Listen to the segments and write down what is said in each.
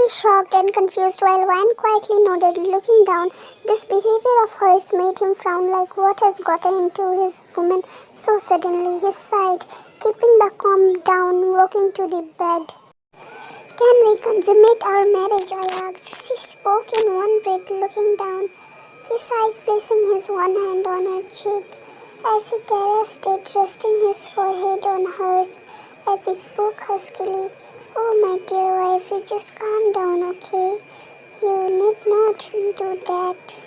shocked and confused while Wyan quietly nodded, looking down. This behavior of hers made him frown like what has gotten into his woman so suddenly. He sighed, keeping the calm down, walking to the bed. Can we consummate our marriage? I asked. She spoke in one breath, looking down. He sighed, placing his one hand on her cheek. As he caressed it, resting his forehead on hers, as he spoke huskily, "Oh, my dear wife, you just calm down, okay? You need not do that."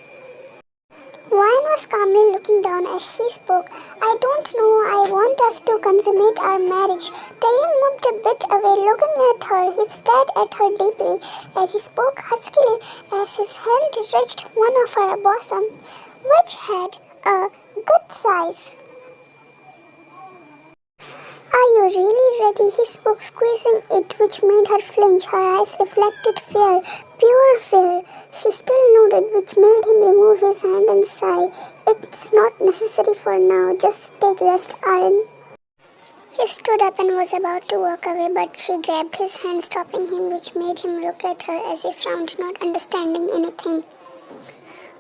Wyan was calmly looking down as she spoke. "I don't know. I want us to consummate our marriage." Taehyung moved a bit away, looking at her. He stared at her deeply as he spoke huskily as his hand reached one of her bosom, which had a good size. "Are you really ready?" he spoke, squeezing it, which made her flinch. Her eyes reflected fear, pure fear. She still nodded, which made him remove his hand and sigh. "It's not necessary for now. Just take rest, Aaron." He stood up and was about to walk away, but she grabbed his hand, stopping him, which made him look at her as he frowned, not understanding anything.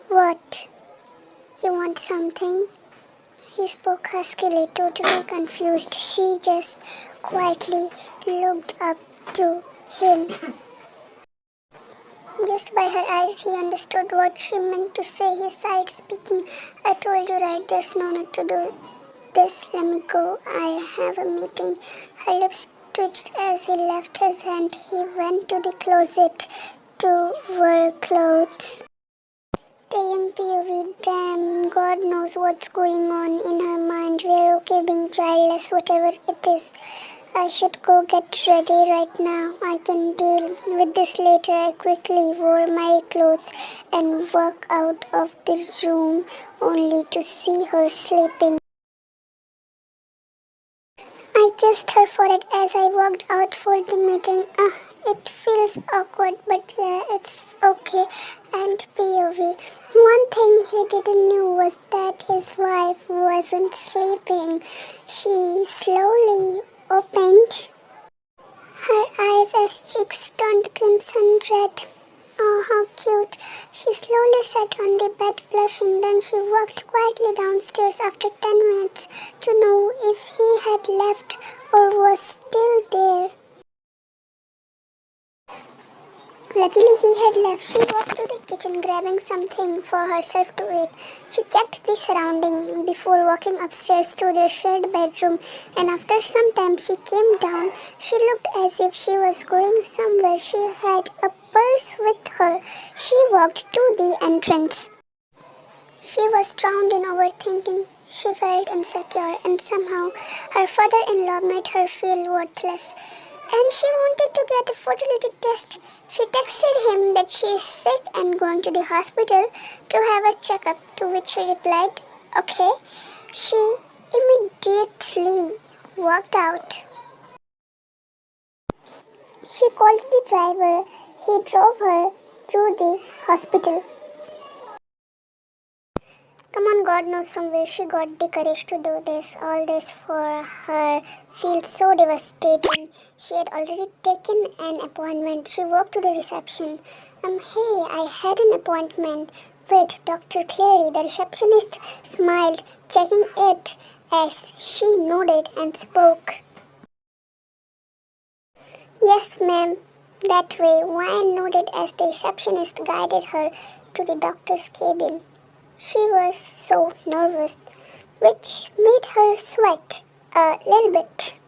"What? You want something?" He spoke huskily, totally confused. She just quietly looked up to him. Just by her eyes, he understood what she meant to say. He sighed, speaking, "I told you right, there's no need to do this. Let me go. I have a meeting." Her lips twitched as he left his hand. He went to the closet to wear clothes. Taehyung POV, damn, God knows what's going on in her mind. We're okay being childless, whatever it is. I should go get ready right now. I can deal with this later. I quickly wore my clothes and walked out of the room only to see her sleeping. I kissed her forehead as I walked out for the meeting. It feels awkward, but yeah, it's okay. And POV. One thing he didn't know was that his wife wasn't sleeping. She slowly opened her eyes as cheeks turned crimson red. Oh, how cute. She slowly sat on the bed blushing. Then she walked quietly downstairs after 10 minutes to know if he had left or was still there. Luckily, he had left. She walked to the kitchen, grabbing something for herself to eat. She checked the surrounding before walking upstairs to their shared bedroom, and after some time she came down. She looked as if she was going somewhere. She had a purse with her. She walked to the entrance. She was drowned in overthinking. She felt insecure, and somehow her father-in-law made her feel worthless. And she wanted to get a fertility test. She texted him that she is sick and going to the hospital to have a checkup, to which he replied, "Okay." She immediately walked out. She called the driver. He drove her to the hospital. Come on, God knows from where she got the courage to do this. All this for her feels so devastating. She had already taken an appointment. She walked to the reception. Hey, I had an appointment with Dr. Clary. The receptionist smiled, checking it as she nodded and spoke. "Yes, ma'am. That way." Wyan nodded as the receptionist guided her to the doctor's cabin. She was so nervous, which made her sweat a little bit.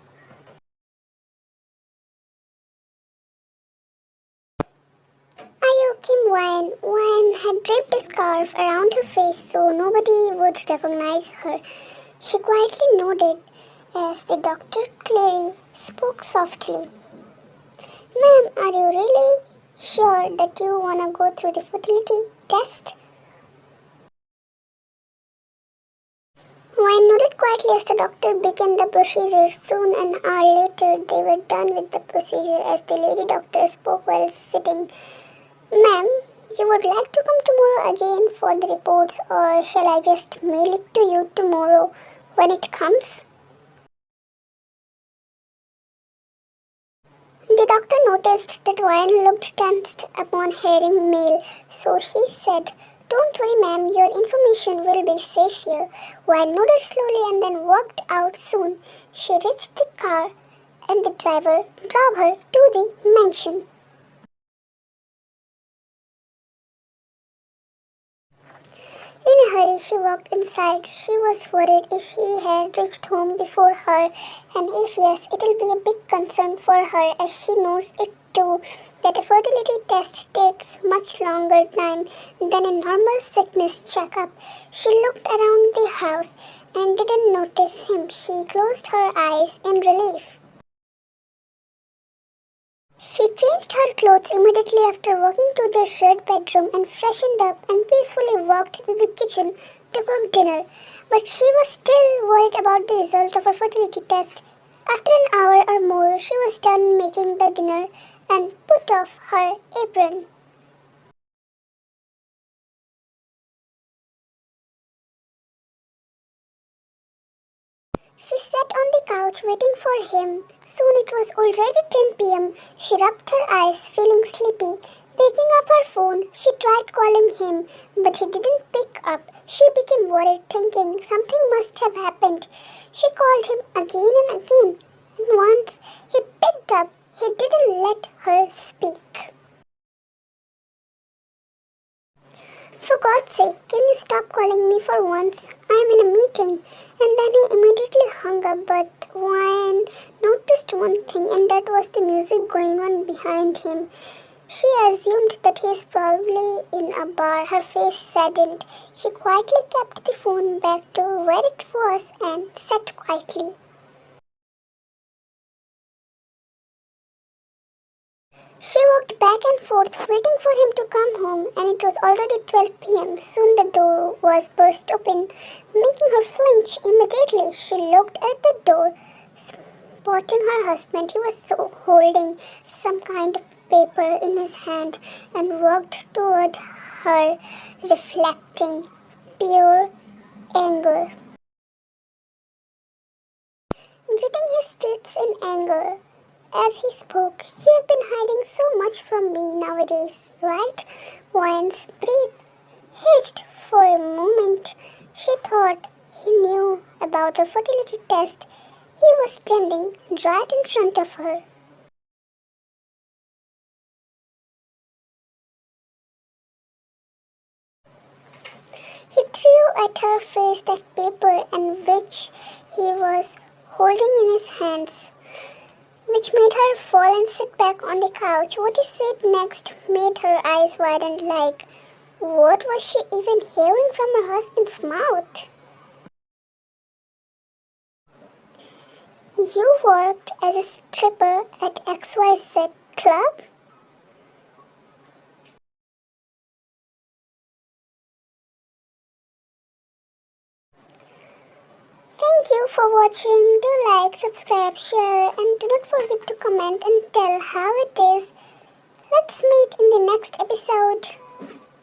"Are you Kim Wyan?" Wyan had draped a scarf around her face so nobody would recognize her. She quietly nodded as the Dr. Clary spoke softly. "Ma'am, are you really sure that you want to go through the fertility test?" Wyan nodded quietly as the doctor began the procedure. Soon an hour later, they were done with the procedure as the lady doctor spoke while sitting. "Ma'am, you would like to come tomorrow again for the reports, or shall I just mail it to you tomorrow when it comes?" The doctor noticed that Ryan looked tensed upon hearing mail, so she said, "Don't worry, ma'am, your information will be safe here." Ryan nodded slowly and then walked out. Soon she reached the car and the driver drove her to the mansion. In a hurry, she walked inside. She was worried if he had reached home before her, and if yes, it'll be a big concern for her as she knows it too, that a fertility test takes much longer time than a normal sickness checkup. She looked around the house and didn't notice him. She closed her eyes in relief. She changed her clothes immediately after walking to the shared bedroom and freshened up and peacefully walked to the kitchen to cook dinner. But she was still worried about the result of her fertility test. After an hour or more, she was done making the dinner and put off her apron. She sat on the couch waiting for him. Soon it was already 10 p.m. She rubbed her eyes, feeling sleepy. Picking up her phone, she tried calling him, but he didn't pick up. She became worried, thinking something must have happened. She called him again and again, and once he picked up, he didn't let her speak. "For God's sake, can you stop calling me for once? I am in a meeting." And then he immediately hung up, but Ryan noticed one thing, and that was the music going on behind him. She assumed that he is probably in a bar. Her face saddened. She quietly kept the phone back to where it was and sat quietly. She walked back and forth, waiting for him to come home, and it was already 12 p.m. Soon the door was burst open, making her flinch immediately. She looked at the door, spotting her husband. He was holding some kind of paper in his hand and walked toward her, reflecting pure anger. Gritting his teeth in anger, as he spoke, "You've been hiding so much from me nowadays, right?" Ryan's breath hitched for a moment. She thought he knew about her fertility test. He was standing right in front of her. He threw at her face that paper and which he was holding in his hands, which made her fall and sit back on the couch. What he said next made her eyes widen, like, what was she even hearing from her husband's mouth? "You worked as a stripper at XYZ Club?" Thank you for watching. Do like, subscribe, share, and do not forget to comment and tell how it is. Let's meet in the next episode.